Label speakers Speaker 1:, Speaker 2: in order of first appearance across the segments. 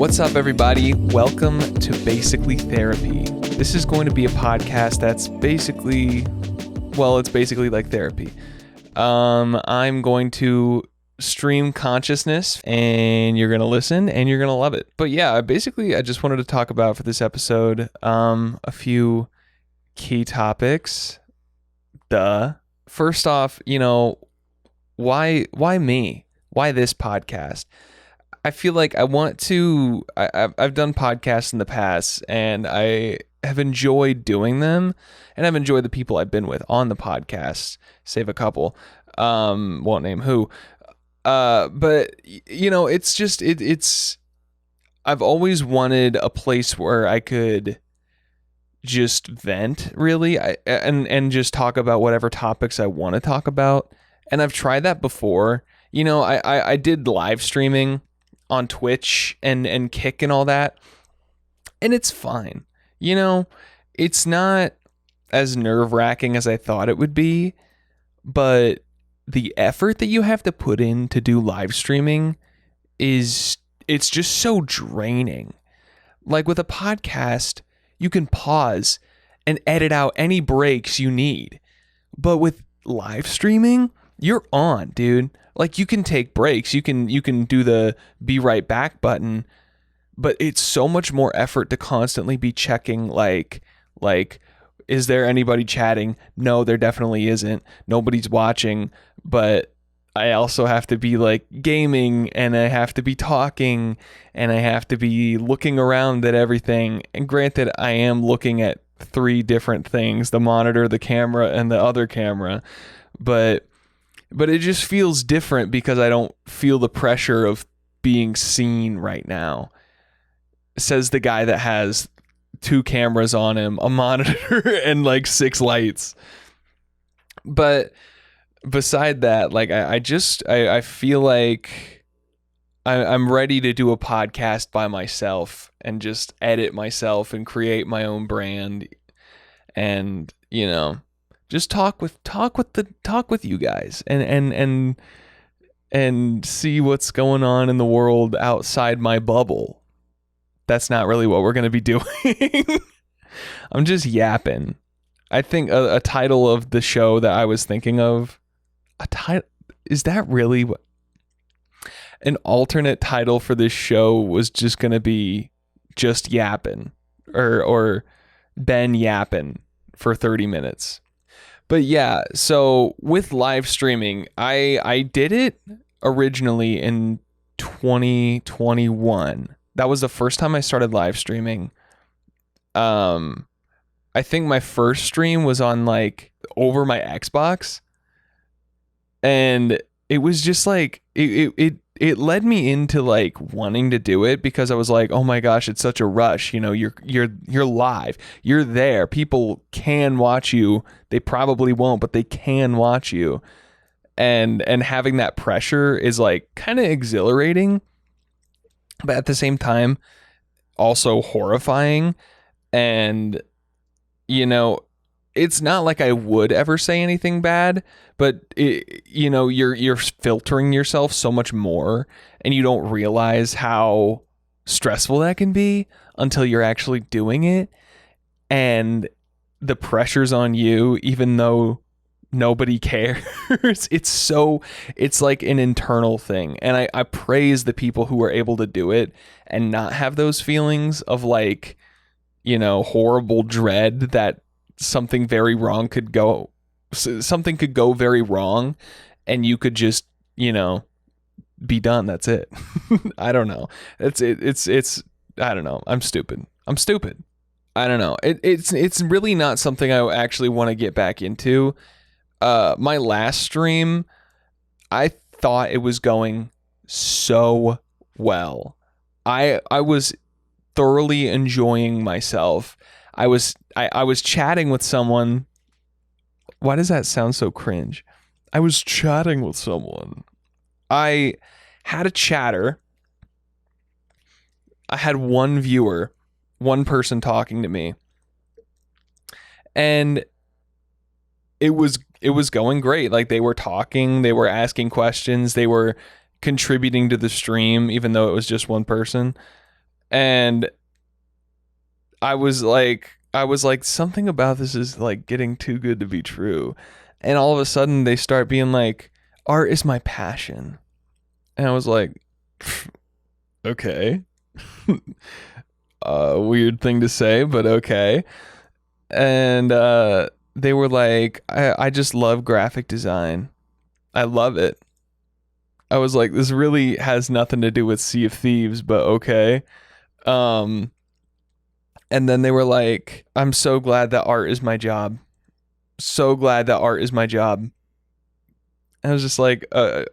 Speaker 1: What's up, everybody? Welcome to Basically Therapy. This is going to be a podcast that's basically like therapy. I'm going to stream consciousness, and you're going to listen, and you're going to love it. But yeah, I just wanted to talk about for this episode a few key topics. First off, why me? Why this podcast? I feel like I've done podcasts in the past, and I have enjoyed doing them, and I've enjoyed the people I've been with on the podcast, save a couple, won't name who, but I've always wanted a place where I could just vent, really, and just talk about whatever topics I want to talk about, and I've tried that before. I did live streaming on Twitch and Kick and all that, and it's fine. It's not as nerve-wracking as I thought it would be, but the effort that you have to put in to do live streaming it's just so draining. Like with a podcast, you can pause and edit out any breaks you need, but with live streaming, you're on, dude. Like, you can take breaks, you can do the be right back button, but it's so much more effort to constantly be checking like is there anybody chatting? No, there definitely isn't. Nobody's watching, but I also have to be like gaming, and I have to be talking, and I have to be looking around at everything. And granted, I am looking at 3 different things: the monitor, the camera, and the other camera, but it just feels different because I don't feel the pressure of being seen right now. Says the guy that has 2 cameras on him, a monitor, and like 6 lights. But beside that, like I feel like I'm ready to do a podcast by myself and just edit myself and create my own brand, and just talk with you guys and see what's going on in the world outside my bubble. That's not really what we're going to be doing. I'm just yapping. I think a title of the show that I was thinking of, is that really what an alternate title for this show was just going to be? Just yapping or Ben yapping for 30 minutes. But yeah, so with live streaming, I did it originally in 2021. That was the first time I started live streaming. I think my first stream was on like over my Xbox, and it was just like it led me into like wanting to do it because I was like, oh my gosh, it's such a rush. You're live, you're there. People can watch you. They probably won't, but they can watch you. And having that pressure is like kind of exhilarating, but at the same time, also horrifying. And, it's not like I would ever say anything bad, but you're filtering yourself so much more, and you don't realize how stressful that can be until you're actually doing it. And the pressure's on you, even though nobody cares. It's like an internal thing. And I praise the people who are able to do it and not have those feelings of like, horrible dread that something could go very wrong, and you could just, be done. That's it. I don't know. It's I don't know. I'm stupid. I don't know. It's really not something I actually want to get back into. My last stream, I thought it was going so well. I was thoroughly enjoying myself. I was chatting with someone. Why does that sound so cringe? I was chatting with someone. I had a chatter. I had one viewer, one person talking to me. And it was going great. Like, they were talking, they were asking questions, they were contributing to the stream, even though it was just one person. And I was like, something about this is like getting too good to be true. And all of a sudden they start being like, art is my passion. And I was like, okay. Weird thing to say, but okay. And they were like, I just love graphic design. I love it. I was like, this really has nothing to do with Sea of Thieves, but okay. Um, and then they were like, I'm so glad that art is my job. So glad that art is my job. I was just like, uh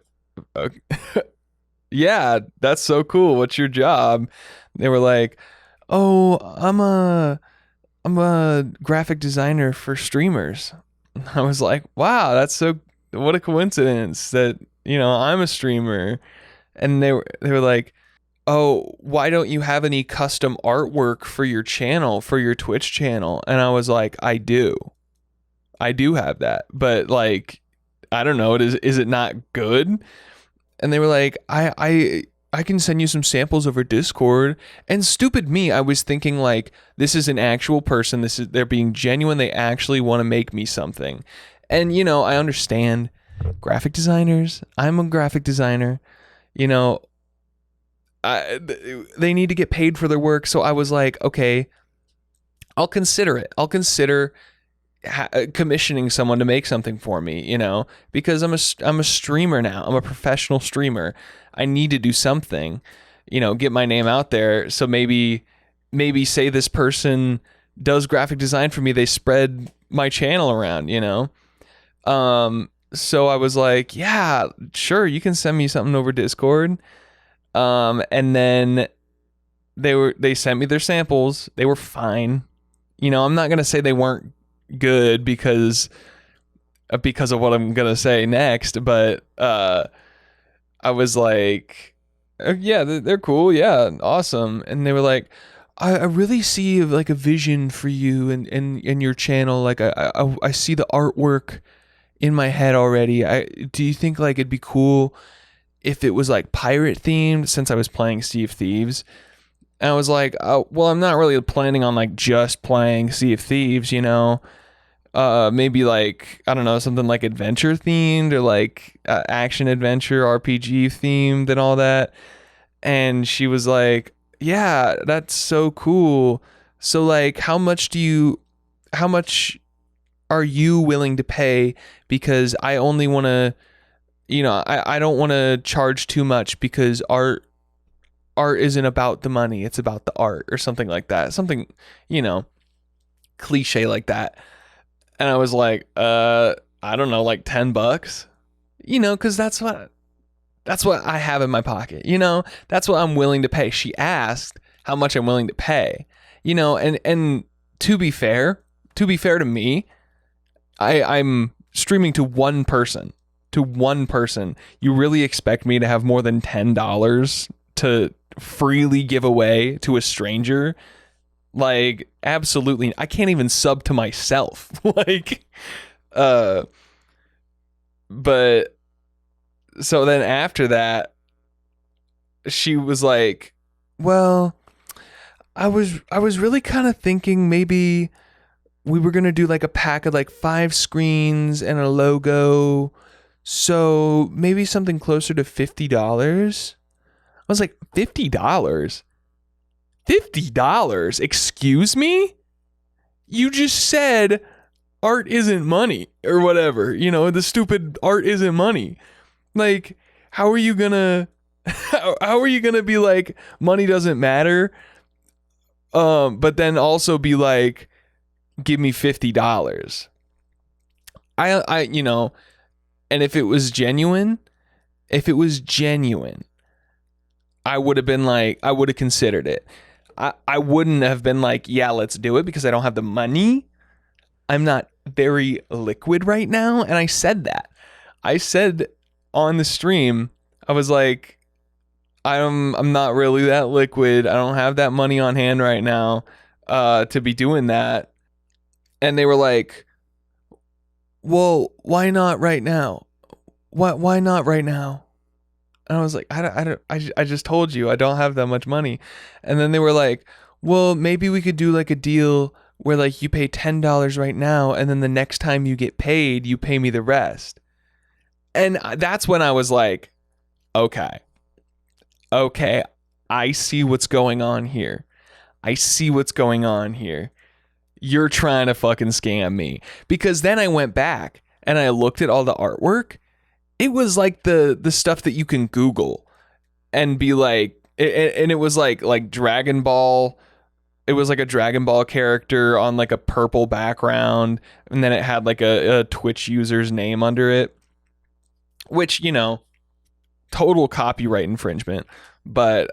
Speaker 1: yeah, that's so cool. What's your job? They were like, oh, I'm a graphic designer for streamers. I was like, wow, that's so what a coincidence that, I'm a streamer. And they were like, "Oh, why don't you have any custom artwork for your channel, for your Twitch channel?" And I was like, "I do. I do have that. But like I don't know, is it not good?" And they were like, I can send you some samples over Discord. And stupid me, I was thinking like, this is an actual person. They're being genuine. They actually want to make me something. And I understand graphic designers. I'm a graphic designer. You know, they need to get paid for their work. So I was like, okay, I'll consider it. I'll consider commissioning someone to make something for me, because I'm a streamer now. I'm a professional streamer. I need to do something, get my name out there. So maybe say this person does graphic design for me, they spread my channel around, so I was like, yeah, sure, you can send me something over Discord. And then they sent me their samples. They were fine. I'm not gonna say they weren't good because of what I'm gonna say next, but I was like, yeah, they're cool, yeah, awesome. And they were like, I really see like a vision for you and your channel. Like I see the artwork in my head already. Do you think like it'd be cool if it was like pirate themed, since I was playing Sea of Thieves? And I was like, oh, well, I'm not really planning on like just playing Sea of Thieves, maybe like, I don't know, something like adventure themed or like action adventure RPG themed and all that. And she was like, yeah, that's so cool. So like, how much are you willing to pay? Because I only want to, I don't want to charge too much, because art isn't about the money, it's about the art, or something like that. Something, cliche like that. And I was like, I don't know, like $10, because that's what I have in my pocket, that's what I'm willing to pay. She asked how much I'm willing to pay, and to be fair to me, I'm streaming to one person. You really expect me to have more than $10 to freely give away to a stranger? Like, absolutely. I can't even sub to myself. Like, but so then after that, she was like, well, I was really kind of thinking maybe we were going to do like a pack of like 5 screens and a logo. So maybe something closer to $50. I was like, $50? $50? Excuse me? You just said art isn't money or whatever. The stupid art isn't money. Like, how are you gonna how are you gonna be like money doesn't matter? But then also be like, give me $50. I and if it was genuine, I would have been like, I would have considered it. I wouldn't have been like, yeah, let's do it, because I don't have the money. I'm not very liquid right now. And I said that. I said on the stream, I was like, I'm not really that liquid. I don't have that money on hand right now to be doing that. And they were like, well, why not right now? Why not right now? And I was like, I just told you I don't have that much money. And then they were like, well, maybe we could do like a deal where like you pay $10 right now, and then the next time you get paid, you pay me the rest. And that's when I was like, okay, I see what's going on here. You're trying to fucking scam me. Because then I went back and I looked at all the artwork. It was like the stuff that you can Google and be like, and it was like Dragon Ball. It was like a Dragon Ball character on like a purple background, and then it had like a Twitch user's name under it, which, you know, total copyright infringement. But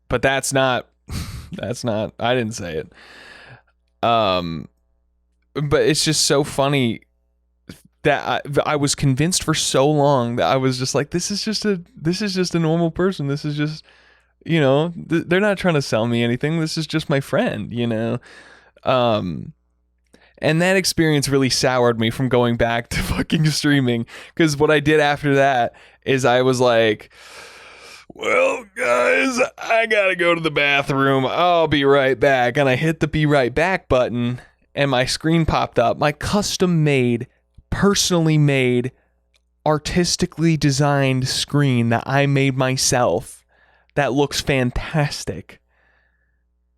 Speaker 1: that's not I didn't say it. But it's just so funny that I was convinced for so long that I was just like, this is just a normal person. This is just, you know, they're not trying to sell me anything. This is just my friend, you know? And that experience really soured me from going back to fucking streaming. Because what I did after that is I was like, well, guys, I gotta go to the bathroom. I'll be right back. And I hit the be right back button, and my screen popped up. My custom made, personally made, artistically designed screen that I made myself that looks fantastic.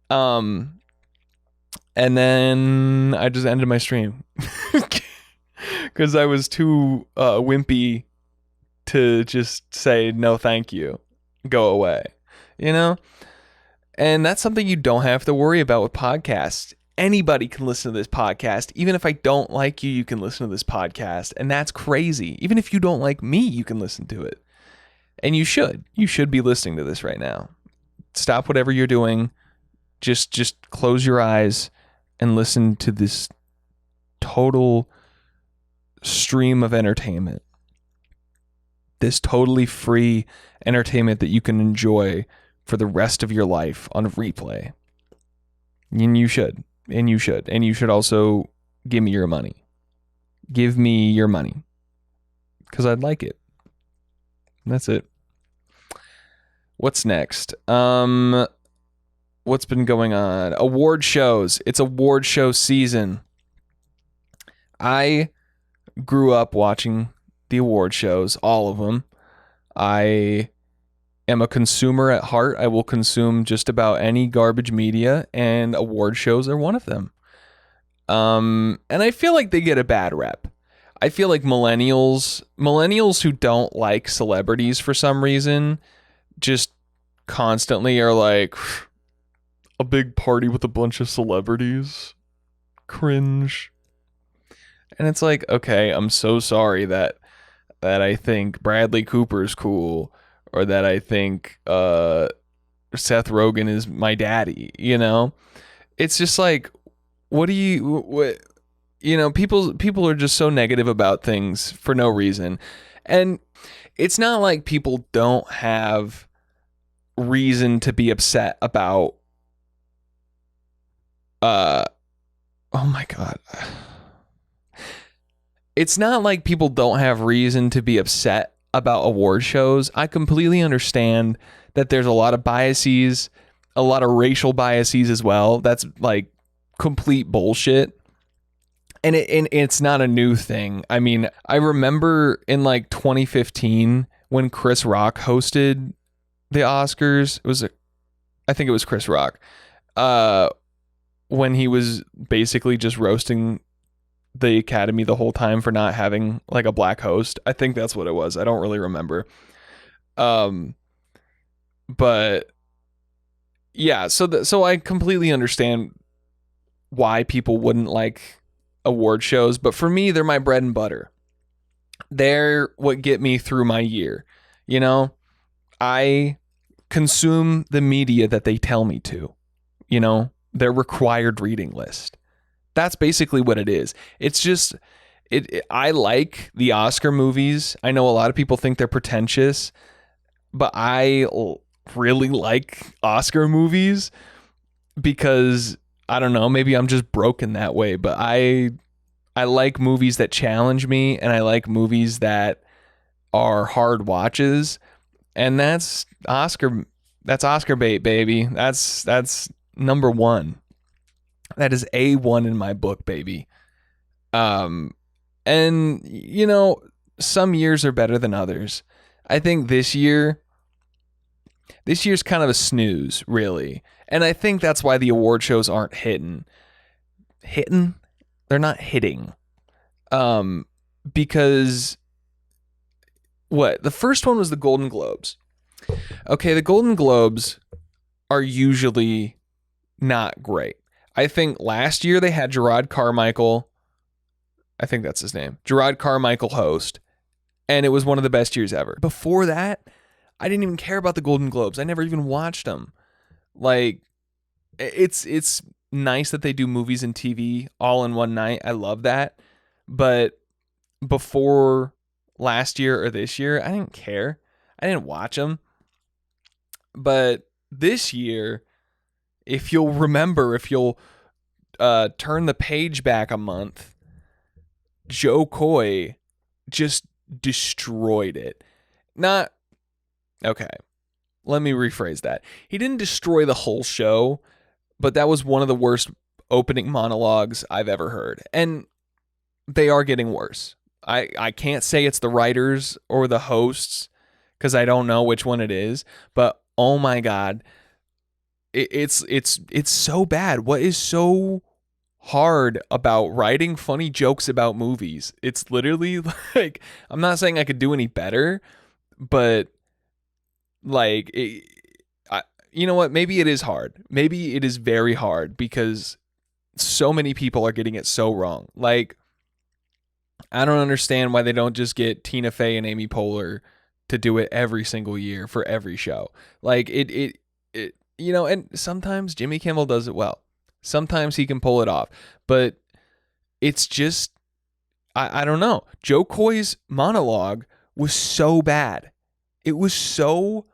Speaker 1: And then I just ended my stream because I was too wimpy to just say no thank you, go away, you know? And that's something you don't have to worry about with podcasts. Anybody can listen to this podcast. Even if I don't like you, you can listen to this podcast. And that's crazy. Even if you don't like me, you can listen to it. And you should. You should be listening to this right now. Stop whatever you're doing. Just close your eyes and listen to this total stream of entertainment. This totally free entertainment that you can enjoy for the rest of your life on replay. And you should. And you should. And you should also give me your money. Give me your money. Because I'd like it. That's it. What's next? What's been going on? Award shows. It's award show season. I grew up watching the award shows, all of them. I am a consumer at heart. I will consume just about any garbage media, and award shows are one of them. And I feel like they get a bad rep. I feel like millennials who don't like celebrities for some reason just constantly are like, a big party with a bunch of celebrities. Cringe. And it's like, okay, I'm so sorry that I think Bradley Cooper's cool, or that I think Seth Rogen is my daddy, you know? It's just like, what, you know, people are just so negative about things for no reason. And it's not like people don't have reason to be upset about oh my God. It's not like people don't have reason to be upset about award shows. I completely understand that there's a lot of biases, a lot of racial biases as well. That's like complete bullshit. And it's not a new thing. I mean, I remember in like 2015 when Chris Rock hosted the Oscars. I think it was Chris Rock. When he was basically just roasting the Academy the whole time for not having like a black host. I think that's what it was. I don't really remember. But yeah, so I completely understand why people wouldn't like award shows, but for me, they're my bread and butter. They're what get me through my year. You know, I consume the media that they tell me to, you know, their required reading list. That's basically what it is. It's just, I like the Oscar movies. I know a lot of people think they're pretentious, but I really like Oscar movies because, I don't know, maybe I'm just broken that way, but I like movies that challenge me, and I like movies that are hard watches. And that's Oscar bait, baby. That's number one. That is A1 in my book, baby. And some years are better than others. I think this year's kind of a snooze, really. And I think that's why the award shows aren't hitting. Hitting? They're not hitting. Because what? The first one was the Golden Globes. Okay, the Golden Globes are usually not great. I think last year they had Gerard Carmichael. I think that's his name. Gerard Carmichael host. And it was one of the best years ever. Before that, I didn't even care about the Golden Globes. I never even watched them. Like, it's nice that they do movies and TV all in one night. I love that. But before last year or this year, I didn't care. I didn't watch them. But this year, if you'll turn the page back a month, Joe Coy just destroyed it. Okay, let me rephrase that. He didn't destroy the whole show, but that was one of the worst opening monologues I've ever heard. And they are getting worse. I can't say it's the writers or the hosts because I don't know which one it is, but oh my God, it's so bad. What is so hard about writing funny jokes about movies? It's literally like, I'm not saying I could do any better, but like, you know what? Maybe it is hard. Maybe it is very hard because so many people are getting it so wrong. Like, I don't understand why they don't just get Tina Fey and Amy Poehler to do it every single year for every show. Like it and sometimes Jimmy Kimmel does it well. Sometimes he can pull it off, but it's just, I don't know. Joe Coy's monologue was so bad. It was so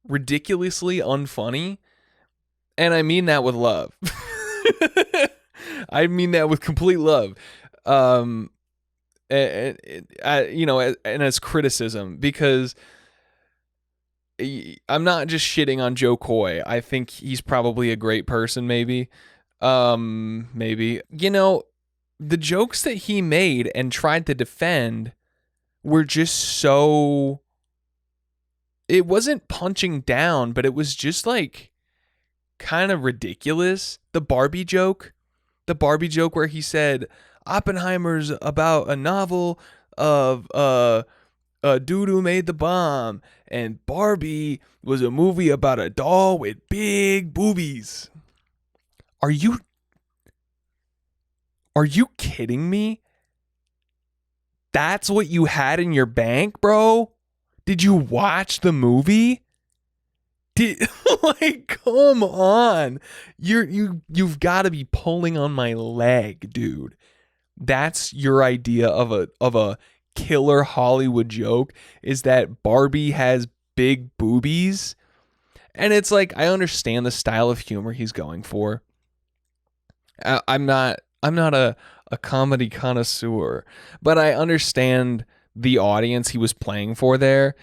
Speaker 1: ridiculously unfunny. And I mean that with love. I mean that with complete love. And as criticism, because I'm not just shitting on Joe Coy. I think he's probably a great person, maybe. Maybe. The jokes that he made and tried to defend were just so... It wasn't punching down, but it was just like kind of ridiculous. The Barbie joke where he said Oppenheimer's about a novel of a dude who made the bomb, and Barbie was a movie about a doll with big boobies. Are you kidding me? That's what you had in your bank, bro? Did you watch the movie? Come on. You've got to be pulling on my leg, dude. That's your idea of a killer Hollywood joke, is that Barbie has big boobies? And it's like, I understand the style of humor he's going for. I'm not a comedy connoisseur, but I understand the audience he was playing for there.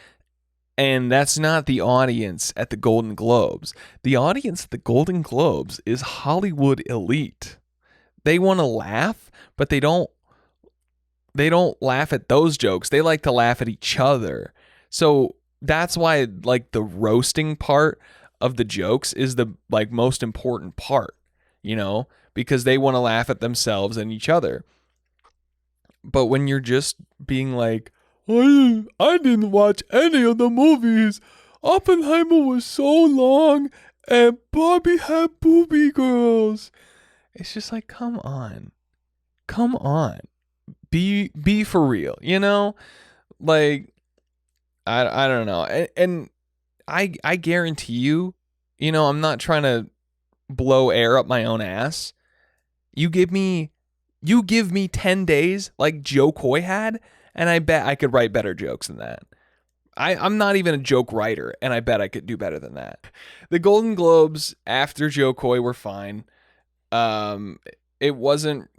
Speaker 1: And that's not the audience at the Golden Globes. The audience at the Golden Globes is Hollywood elite. They want to laugh, but they don't laugh at those jokes. They like to laugh at each other. So that's why, like, the roasting part of the jokes is the most important part, because they want to laugh at themselves and each other. But when you're just being like, I didn't watch any of the movies. Oppenheimer was so long and Barbie had booby girls. It's just like, come on. Be for real, Like, I don't know. And I guarantee you, I'm not trying to blow air up my own ass. You give me 10 days like Joe Coy had, and I bet I could write better jokes than that. I'm not even a joke writer, and I bet I could do better than that. The Golden Globes after Joe Coy were fine. It wasn't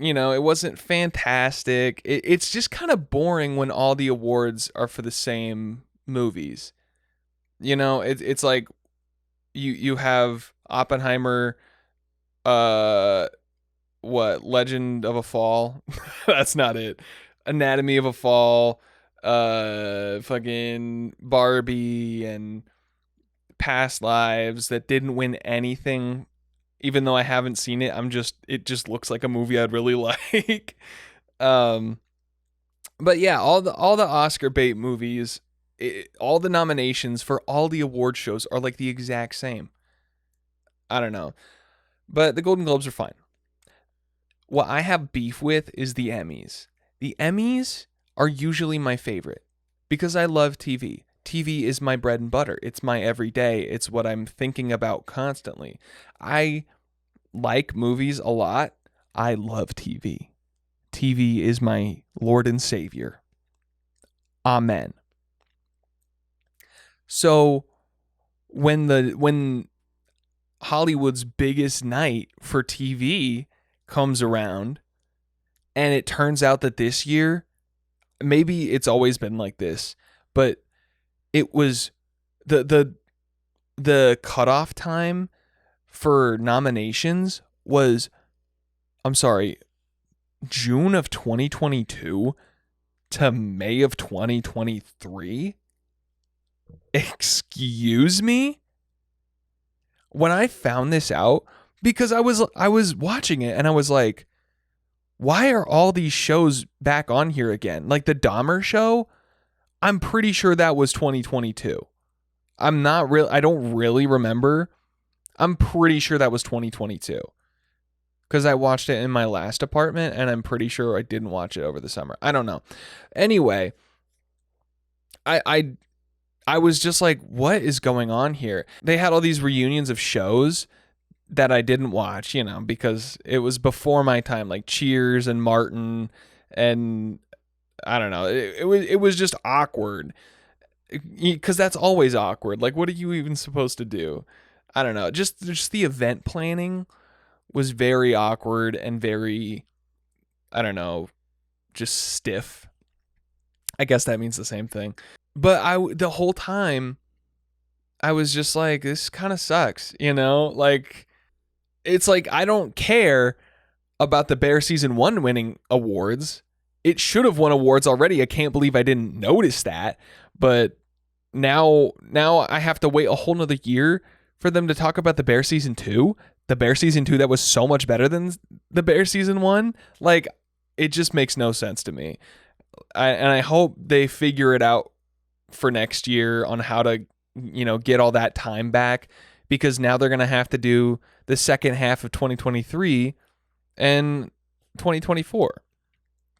Speaker 1: fantastic. It's just kind of boring when all the awards are for the same movies. It's like you have Oppenheimer, uh what, Legend of a Fall? That's not it. Anatomy of a Fall, fucking Barbie and Past Lives that didn't win anything. Even though I haven't seen it, it just looks like a movie I'd really like. um but yeah, all the Oscar bait movies, all the nominations for all the award shows are like the exact same. I don't know. But the Golden Globes are fine. What I have beef with is the Emmys. The Emmys are usually my favorite because I love TV. TV is my bread and butter. It's my everyday. It's what I'm thinking about constantly. I like movies a lot. I love TV. TV is my Lord and Savior. Amen. So when Hollywood's biggest night for TV comes around, and it turns out that this year, maybe it's always been like this, but it was the cutoff time for nominations was, I'm sorry, June of 2022 to May of 2023. Excuse me? When I found this out, because I was watching it and I was like, why are all these shows back on here again? Like the Dahmer show, I'm pretty sure that was 2022. I don't really remember. I'm pretty sure that was 2022. Because I watched it in my last apartment and I'm pretty sure I didn't watch it over the summer. I don't know. Anyway, I was just like, what is going on here? They had all these reunions of shows that I didn't watch, because it was before my time, like Cheers and Martin, and I don't know. It was just awkward, because that's always awkward. Like, what are you even supposed to do? I don't know. Just the event planning was very awkward and very, I don't know, just stiff. I guess that means the same thing. But the whole time I was just like, this kind of sucks, like, it's like, I don't care about the Bear season 1 winning awards. It should have won awards already. I can't believe I didn't notice that. But now I have to wait a whole nother year for them to talk about the Bear season 2. The Bear season 2 that was so much better than the Bear season 1. Like, it just makes no sense to me. I hope they figure it out for next year on how to, get all that time back, because now they're going to have to do the second half of 2023 and 2024.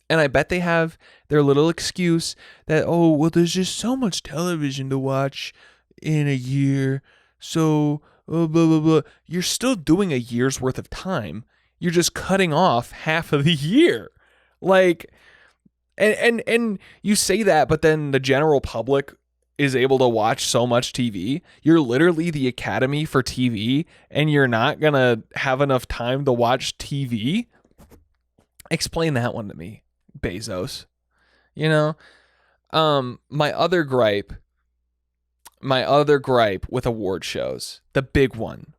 Speaker 1: And I bet they have their little excuse that, oh, well, there's just so much television to watch in a year. So, blah, blah, blah. You're still doing a year's worth of time. You're just cutting off half of the year. Like, and you say that, but then the general public is able to watch so much TV. You're literally the Academy for TV, and you're not going to have enough time to watch TV? Explain that one to me, Bezos. My other gripe with award shows, the big one,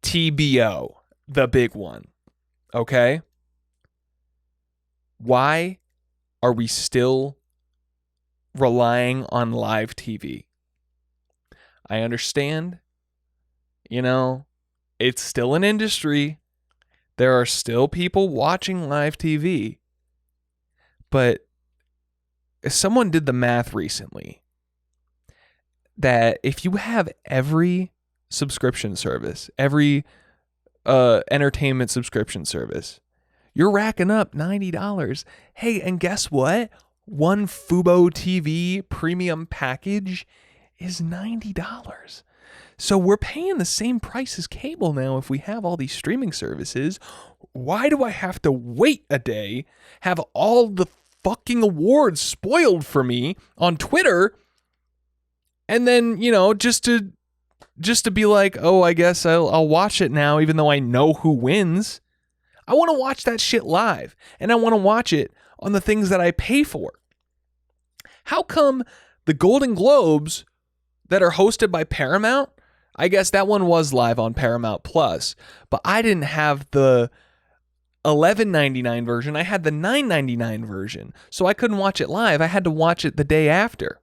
Speaker 1: TBO, the big one. Okay? Why are we still relying on live TV? I understand, it's still an industry. There are still people watching live TV. But someone did the math recently that if you have every subscription service, every entertainment subscription service, you're racking up $90. Hey, and guess what? One Fubo TV premium package is $90. So we're paying the same price as cable now if we have all these streaming services. Why do I have to wait a day, have all the fucking awards spoiled for me on Twitter, and then, just to be like, oh, I guess I'll watch it now even though I know who wins? I want to watch that shit live, and I want to watch it on the things that I pay for. How come the Golden Globes, that are hosted by Paramount. I guess that one was live on Paramount Plus, but I didn't have the $11.99 version. I had the $9.99 version, so I couldn't watch it live. I had to watch it the day after.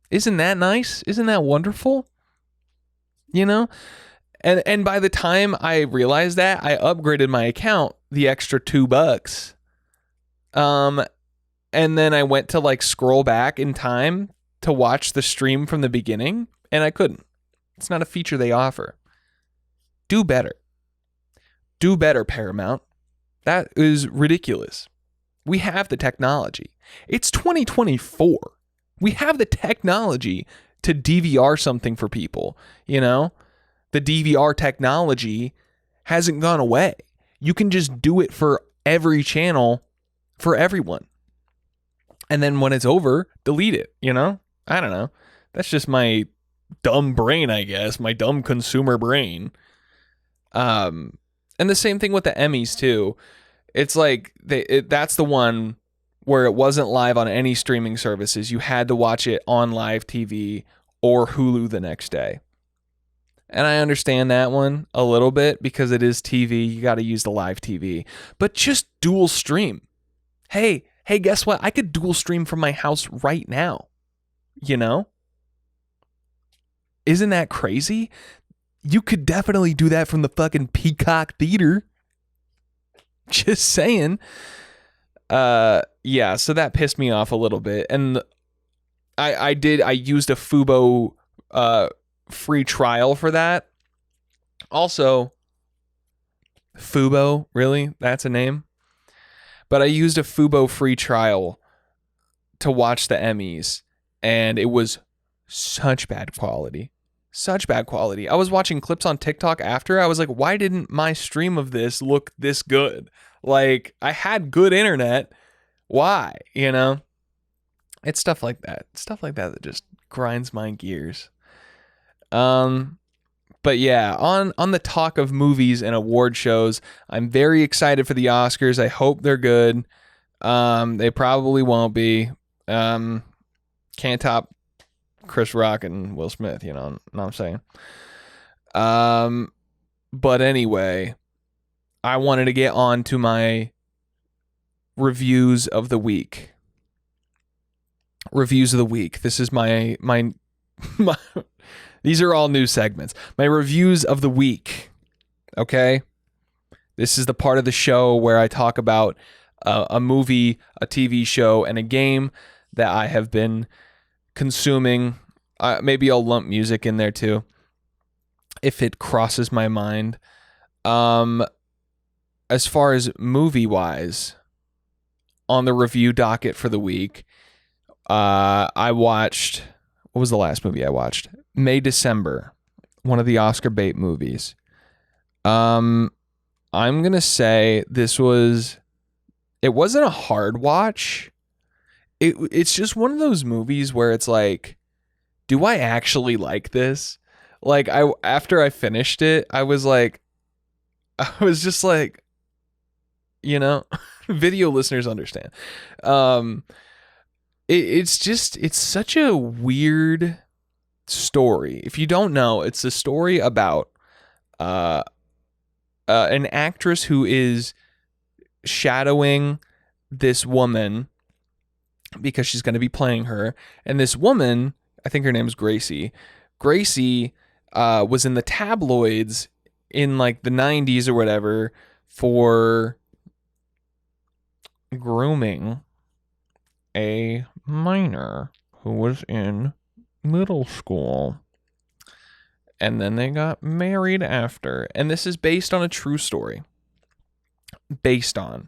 Speaker 1: Isn't that nice? Isn't that wonderful? You know? And by the time I realized that, I upgraded my account the extra $2. And then I went to like scroll back in time to watch the stream from the beginning, and I couldn't. It's not a feature they offer. Do better. Do better, Paramount. That is ridiculous. We have the technology. It's 2024. We have the technology to DVR something for people, you know? The DVR technology hasn't gone away. You can just do it for every channel for everyone. And then when it's over, delete it, you know? I don't know. That's just my dumb brain, I guess. My dumb consumer brain. And the same thing with the Emmys, too. It's like, that's the one where it wasn't live on any streaming services. You had to watch it on live TV or Hulu the next day. And I understand that one a little bit because it is TV. You got to use the live TV. But just dual stream. Hey, guess what? I could dual stream from my house right now. You know? Isn't that crazy? You could definitely do that from the fucking Peacock Theater. Just saying. Yeah, so that pissed me off a little bit. And I used a Fubo free trial for that. Also, Fubo, really? That's a name? But I used a Fubo free trial to watch the Emmys, and it was such bad quality. Such bad quality. I was watching clips on TikTok after. I was like, why didn't my stream of this look this good? Like, I had good internet. Why? You know? It's stuff like that. Stuff like that just grinds my gears. But yeah, on the talk of movies and award shows, I'm very excited for the Oscars. I hope they're good. They probably won't be. Can't top Chris Rock and Will Smith, you know what I'm saying? But anyway, I wanted to get on to my reviews of the week. Reviews of the week. This is my these are all new segments. My reviews of the week. Okay? This is the part of the show where I talk about a movie, a TV show, and a game that I have been consuming. Maybe I'll lump music in there too, if it crosses my mind. As far as movie-wise, on the review docket for the week, I watched... What was the last movie I watched? May December, one of the Oscar bait movies. I'm going to say it wasn't a hard watch. It's just one of those movies where it's like, do I actually like this? Like, after I finished it, I was just like, you know, video listeners understand. It's such a weird story. If you don't know, it's a story about an actress who is shadowing this woman because she's going to be playing her. And this woman, I think her name is Gracie. Gracie was in the tabloids in like the 90s or whatever for grooming a minor who was in middle school. And then they got married after. And this is based on a true story. And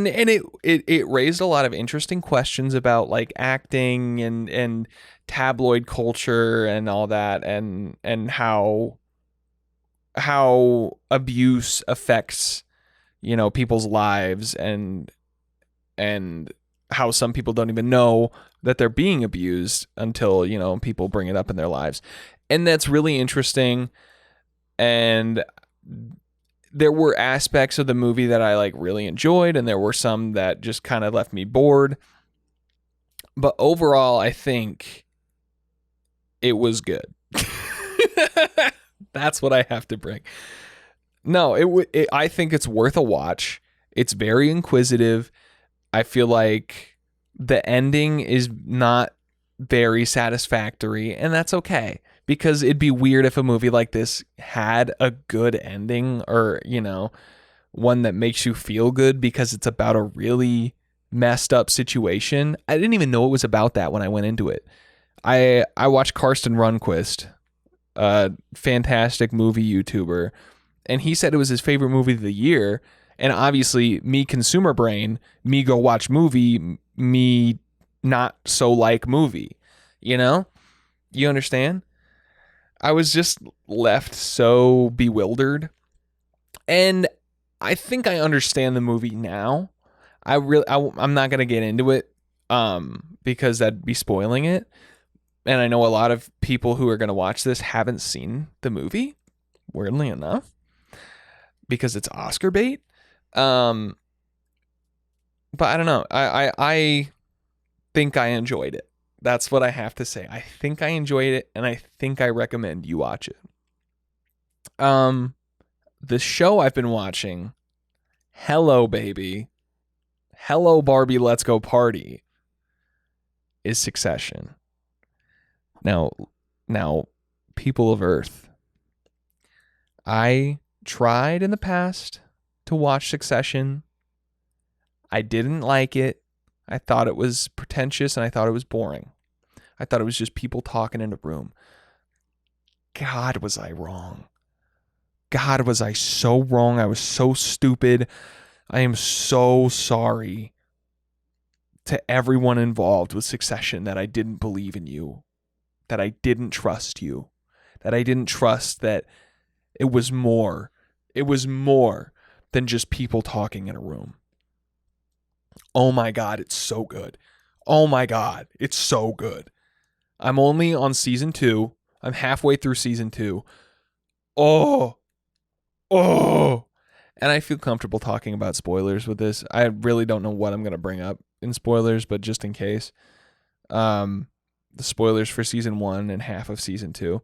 Speaker 1: it raised a lot of interesting questions about like acting and tabloid culture and all that, and how abuse affects, you know, people's lives, and how some people don't even know that they're being abused until, you know, people bring it up in their lives. And that's really interesting. And there were aspects of the movie that I like really enjoyed, and there were some that just kind of left me bored. But overall, I think it was good. That's what I have to bring. No, I think it's worth a watch. It's very inquisitive. I feel like the ending is not very satisfactory, and that's okay, because it'd be weird if a movie like this had a good ending, or, one that makes you feel good because it's about a really messed up situation. I didn't even know it was about that when I went into it. I watched Karsten Runquist, a fantastic movie YouTuber, and he said it was his favorite movie of the year. And obviously, me consumer brain, me go watch movie, me not so like movie. You understand? I was just left so bewildered, and I think I understand the movie now. I'm not gonna get into it, because that'd be spoiling it. And I know a lot of people who are gonna watch this haven't seen the movie, weirdly enough, because it's Oscar bait. But I don't know. I think I enjoyed it. That's what I have to say. I think I enjoyed it, and I think I recommend you watch it. The show I've been watching, Hello Baby, Hello Barbie, Let's Go Party, is Succession. Now, people of Earth, I tried in the past to watch Succession. I didn't like it. I thought it was pretentious, and I thought it was boring. I thought it was just people talking in a room. God, was I wrong. God, was I so wrong. I was so stupid. I am so sorry to everyone involved with Succession that I didn't believe in you, that I didn't trust you, that I didn't trust that it was more. It was more than just people talking in a room. Oh my God, it's so good. Oh my God, it's so good. I'm only on season 2. I'm halfway through season 2. Oh. And I feel comfortable talking about spoilers with this. I really don't know what I'm going to bring up in spoilers, but just in case. The spoilers for season 1 and half of season 2.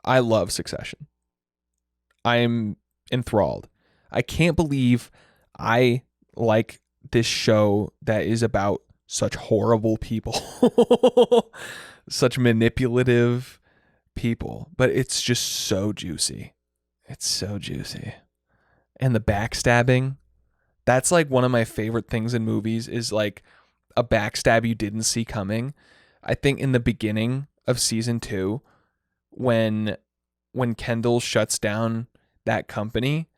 Speaker 1: I love Succession. I am enthralled. I can't believe I like this show that is about such horrible people, such manipulative people, but it's just so juicy. It's so juicy. And the backstabbing, that's like one of my favorite things in movies, is like a backstab you didn't see coming. I think in the beginning of season 2, when Kendall shuts down that company,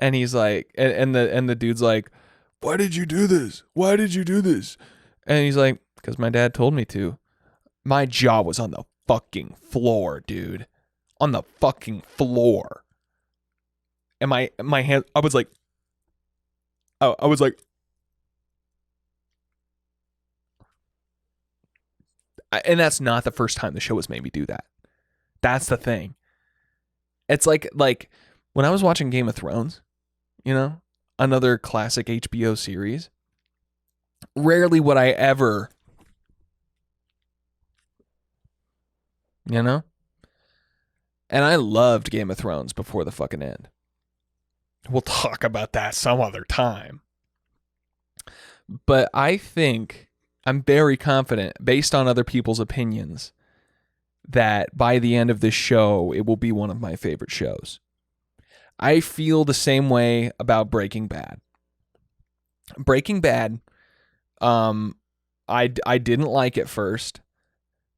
Speaker 1: and he's like, and the dude's like, "Why did you do this? Why did you do this?" And he's like, "Because my dad told me to. My jaw was on the fucking floor, dude. On the fucking floor." And my hand, I was like, and that's not the first time the show has made me do that. That's the thing. It's like when I was watching Game of Thrones, another classic HBO series, rarely would I ever, and I loved Game of Thrones before the fucking end. We'll talk about that some other time. But I think, I'm very confident, based on other people's opinions, that by the end of this show, it will be one of my favorite shows. I feel the same way about Breaking Bad. Breaking Bad, I didn't like it first,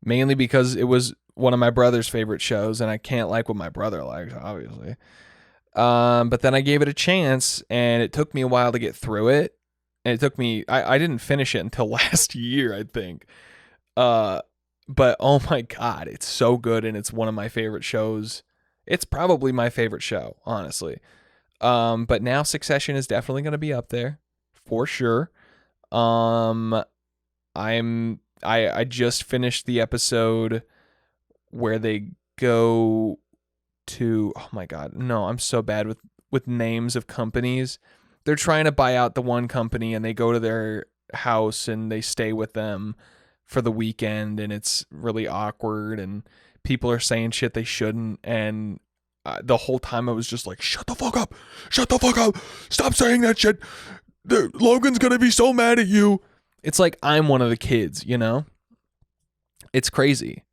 Speaker 1: mainly because it was one of my brother's favorite shows, and I can't like what my brother likes, obviously. But then I gave it a chance, and it took me a while to get through it. And it took me, I didn't finish it until last year, I think. But oh my God, it's so good, and it's one of my favorite shows. It's probably my favorite show, honestly. But now Succession is definitely going to be up there for sure. I just finished the episode where they go to, oh my God, no, I'm so bad with names of companies. They're trying to buy out the one company, and they go to house and they stay with them for the weekend, and it's really awkward, and people are saying shit they shouldn't, and the whole time I was just like, shut the fuck up, stop saying that shit, Logan's gonna be so mad at you. It's like I'm one of the kids, you know? It's crazy.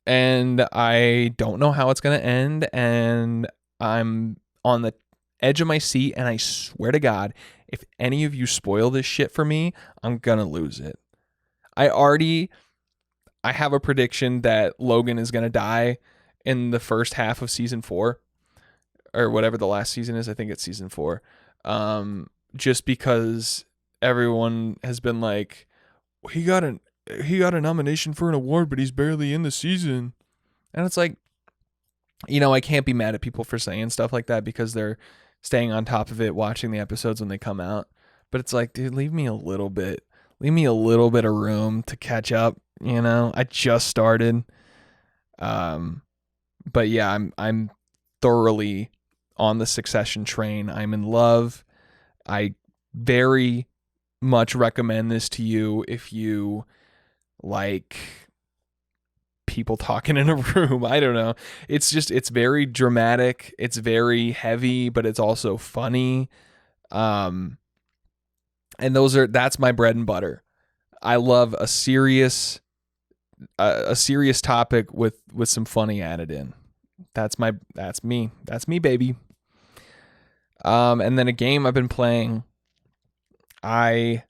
Speaker 1: And I don't know how it's gonna end, and I'm on the edge of my seat, and I swear to God, if any of you spoil this shit for me, I'm gonna lose it. I have a prediction that Logan is gonna die in the first half of season 4, or whatever the last season is. I think it's season 4. Just because everyone has been like, he got a nomination for an award, but he's barely in the season. And it's like, you know, I can't be mad at people for saying stuff like that because they're staying on top of it, watching the episodes when they come out. But it's like, dude, leave me a little bit of room to catch up. You know, I just started. But yeah, I'm thoroughly on the Succession train. I'm in love. I very much recommend this to you if you like people talking in a room. I don't know. It's very dramatic. It's very heavy, but it's also funny. And that's my bread and butter. I love a serious topic with some funny added in. That's me, baby. And then a game I've been playing, I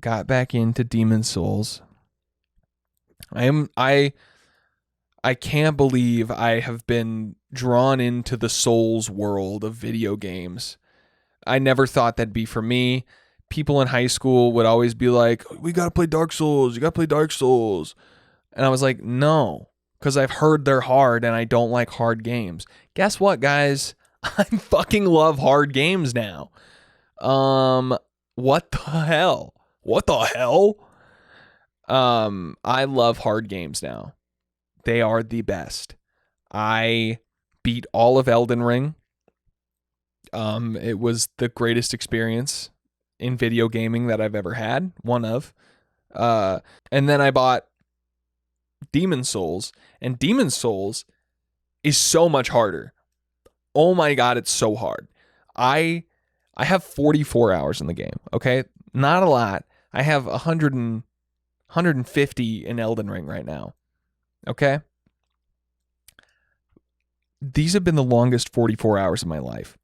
Speaker 1: got back into Demon's Souls. I can't believe I have been drawn into the Souls world of video games. I never thought that'd be for me. People in high school would always be like, we gotta play Dark Souls, you gotta play Dark Souls. And I was like, no, because I've heard they're hard and I don't like hard games. Guess what, guys? I fucking love hard games now. What the hell? I love hard games now. They are the best. I beat all of Elden Ring. It was the greatest experience in video gaming that I've ever had. One of. And then I bought Demon's Souls, and Demon's Souls is so much harder. Oh my God, it's so hard. I have 44 hours in the game, okay? Not a lot. I have 150 in Elden Ring right now, okay? These have been the longest 44 hours of my life.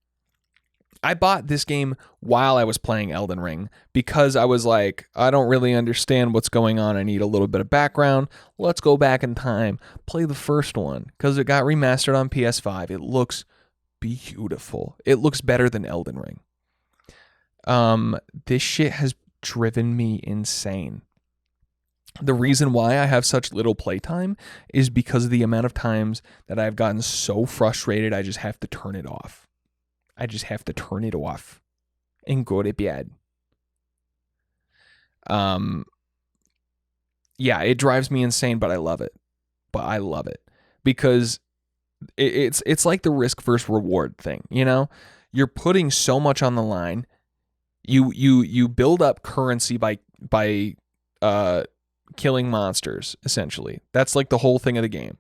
Speaker 1: I bought this game while I was playing Elden Ring because I was like, I don't really understand what's going on. I need a little bit of background. Let's go back in time, play the first one because it got remastered on PS5. It looks beautiful. It looks better than Elden Ring. This shit has driven me insane. The reason why I have such little playtime is because of the amount of times that I've gotten so frustrated I just have to turn it off. And go to bed. Yeah, it drives me insane, but I love it. Because it's like the risk versus reward thing, you know? You're putting so much on the line. You build up currency by killing monsters, essentially. That's like the whole thing of the game.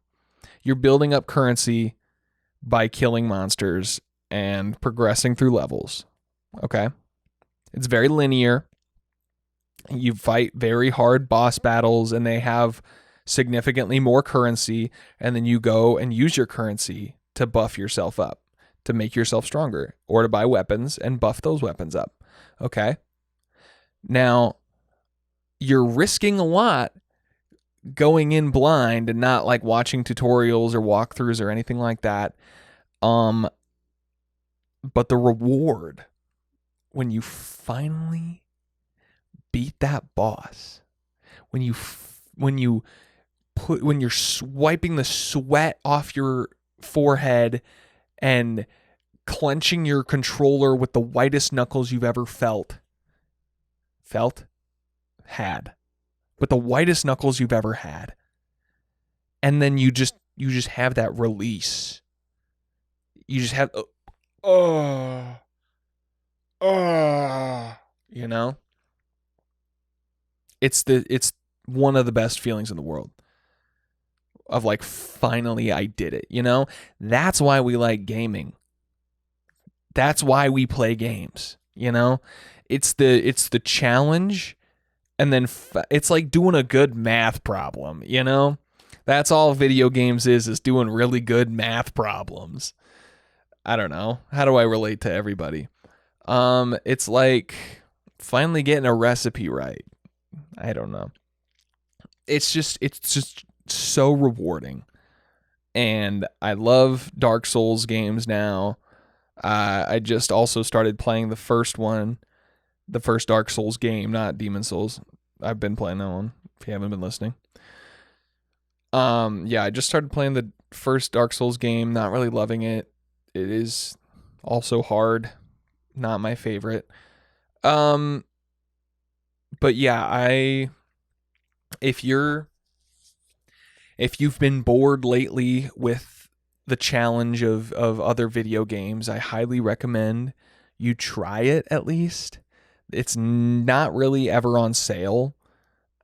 Speaker 1: You're building up currency by killing monsters and progressing through levels. Okay? It's very linear. You fight very hard boss battles and they have significantly more currency, and then you go and use your currency to buff yourself up, to make yourself stronger, or to buy weapons and buff those weapons up. Okay? Now, you're risking a lot going in blind and not like watching tutorials or walkthroughs or anything like that. But the reward when you finally beat that boss, when you're swiping the sweat off your forehead and clenching your controller with the whitest knuckles you've ever with the whitest knuckles you've ever had, and then you just have that release. You just have you know, it's one of the best feelings in the world of like, finally I did it, you know? That's why we like gaming. That's why we play games, you know? It's the challenge, and then it's like doing a good math problem, you know? That's all video games is doing really good math problems. I don't know. How do I relate to everybody? It's like finally getting a recipe right. I don't know. It's just so rewarding. And I love Dark Souls games now. I just also started playing the first Dark Souls game, not Demon Souls. I've been playing that one, if you haven't been listening. Yeah, I just started playing the first Dark Souls game, not really loving it. It is also hard, not my favorite. But yeah, if you've been bored lately with the challenge of other video games, I highly recommend you try it at least. It's not really ever on sale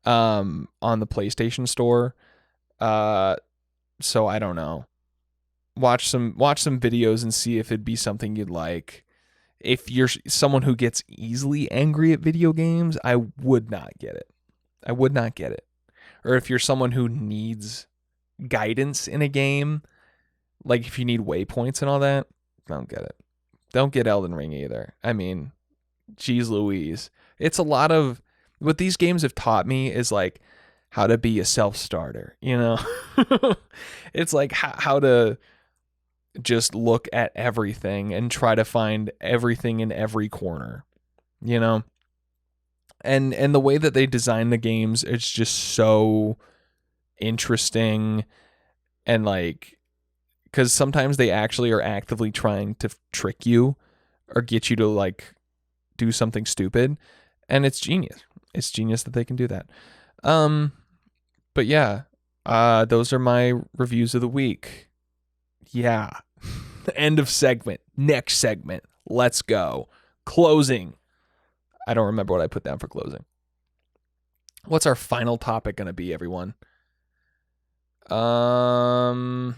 Speaker 1: on the PlayStation Store. So I don't know. Watch some videos and see if it'd be something you'd like. If you're someone who gets easily angry at video games, I would not get it. Or if you're someone who needs guidance in a game, like if you need waypoints and all that, don't get it. Don't get Elden Ring either. I mean, geez Louise. It's a lot of what these games have taught me is like how to be a self-starter, you know? It's like how to just look at everything and try to find everything in every corner, you know? And the way that they design the games, it's just so interesting. And like, because sometimes they actually are actively trying to trick you or get you to like do something stupid, and it's genius. It's genius that they can do that. But yeah, those are my reviews of the week. Yeah. End of segment. Next segment. Let's go. Closing. I don't remember what I put down for closing. What's our final topic going to be, everyone? Oh,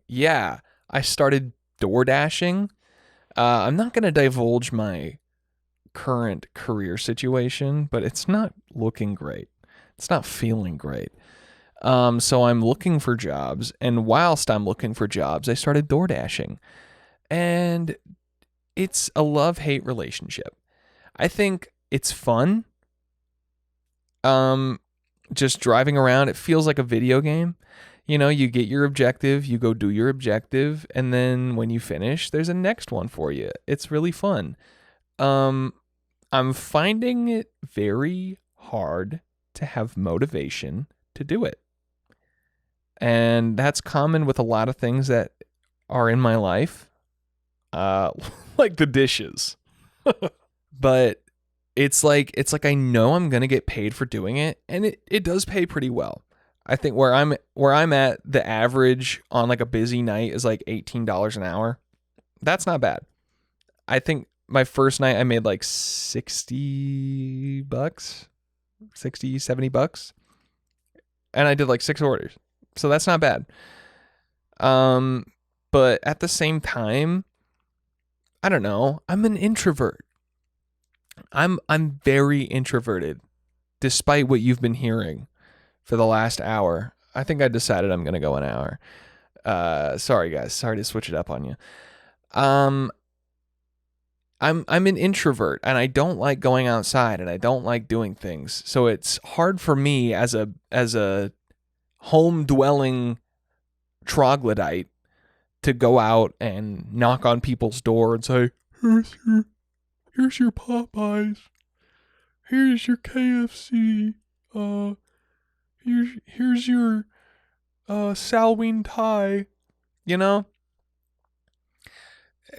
Speaker 1: yeah. I started door dashing. I'm not going to divulge my current career situation, but it's not looking great. It's not feeling great. So I'm looking for jobs, and whilst I'm looking for jobs, I started door dashing, and it's a love-hate relationship. I think it's fun. Just driving around, it feels like a video game. You know, you get your objective, you go do your objective, and then when you finish, there's a next one for you. It's really fun. I'm finding it very hard to have motivation to do it. And that's common with a lot of things that are in my life, like the dishes. But it's like I know I'm gonna get paid for doing it, and it does pay pretty well. I think where I'm at, the average on like a busy night is like $18 an hour. That's not bad. I think my first night I made like $60, $70, and I did like 6 orders. So that's not bad. But at the same time, I don't know. I'm an introvert. I'm very introverted, despite what you've been hearing for the last hour. I think I decided I'm gonna go an hour. Sorry guys. Sorry to switch it up on you. I'm an introvert, and I don't like going outside, and I don't like doing things. So it's hard for me as a home dwelling troglodyte to go out and knock on people's door and say, here's your Popeyes, here's your KFC, here's your Salween Thai, you know?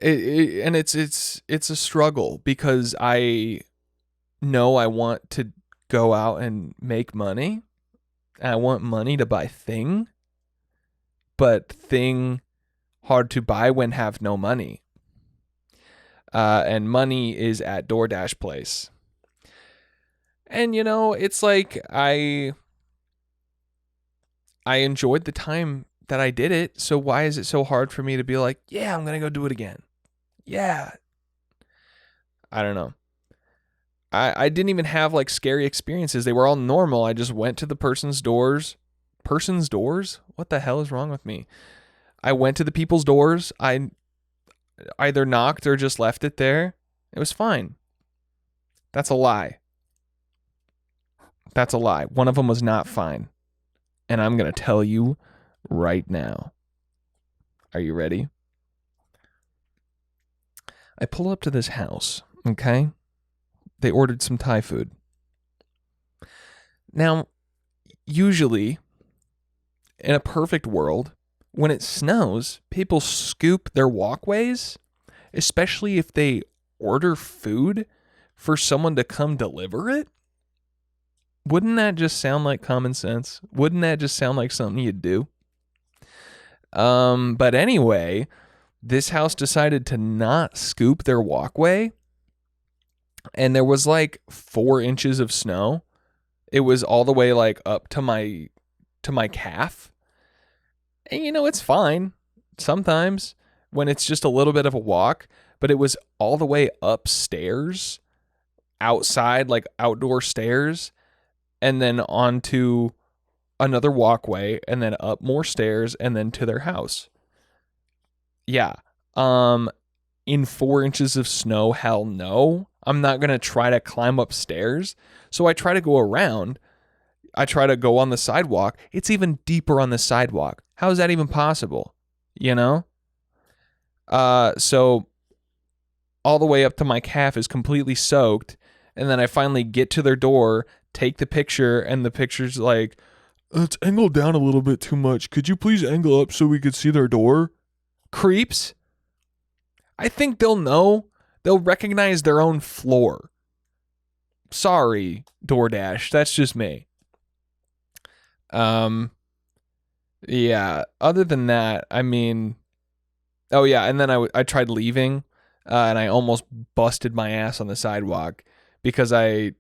Speaker 1: And it's a struggle, because I know I want to go out and make money, and I want money to buy thing, but thing hard to buy when have no money. And money is at DoorDash place. And it's like I enjoyed the time that I did it. So why is it so hard for me to be like, yeah, I'm going to go do it again? Yeah. I don't know. I didn't even have like scary experiences. They were all normal. I just went to the person's doors. Person's doors? What the hell is wrong with me? I went to the people's doors. I either knocked or just left it there. It was fine. That's a lie. That's a lie. One of them was not fine. And I'm going to tell you right now. Are you ready? I pull up to this house, okay? They ordered some Thai food. Now, usually, in a perfect world, when it snows, people scoop their walkways, especially if they order food for someone to come deliver it. Wouldn't that just sound like common sense? Wouldn't that just sound like something you'd do? But anyway, this house decided to not scoop their walkway, and there was like 4 inches of snow. It was all the way like up to my calf. And it's fine sometimes when it's just a little bit of a walk, but it was all the way upstairs, outside, like outdoor stairs, and then onto another walkway, and then up more stairs, and then to their house. Yeah. In 4 inches of snow, hell no. I'm not going to try to climb upstairs. So I try to go around. I try to go on the sidewalk. It's even deeper on the sidewalk. How is that even possible? So all the way up to my calf is completely soaked. And then I finally get to their door, take the picture, and the picture's like, it's angled down a little bit too much. Could you please angle up so we could see their door? Creeps. I think they'll know. They'll recognize their own floor. Sorry, DoorDash. That's just me. Yeah. Other than that, I mean, oh yeah. And then I tried leaving, and I almost busted my ass on the sidewalk because I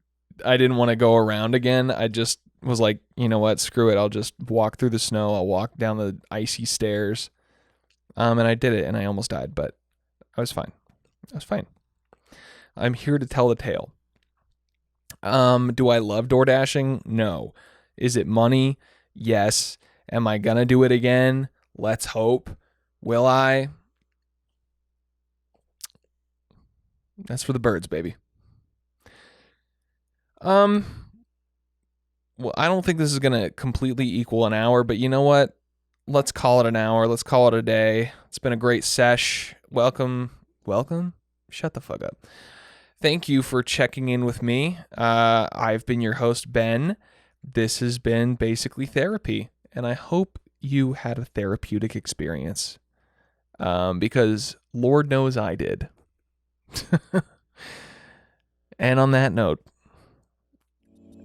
Speaker 1: didn't want to go around again. I just was like, you know what? Screw it. I'll just walk through the snow. I'll walk down the icy stairs. And I did it, and I almost died, but I was fine. I'm here to tell the tale. Do I love DoorDashing? No. Is it money? Yes. Am I gonna do it again? Let's hope. Will I? That's for the birds, baby. Well, I don't think this is gonna completely equal an hour, but you know what? Let's call it an hour. Let's call it a day. It's been a great sesh. Welcome. Shut the fuck up. Thank you for checking in with me. I've been your host, Ben. This has been basically therapy, and I hope you had a therapeutic experience, because Lord knows I did. And on that note,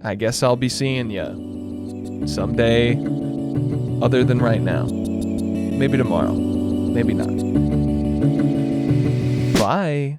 Speaker 1: I guess I'll be seeing you someday other than right now. Maybe tomorrow. Maybe not. Bye.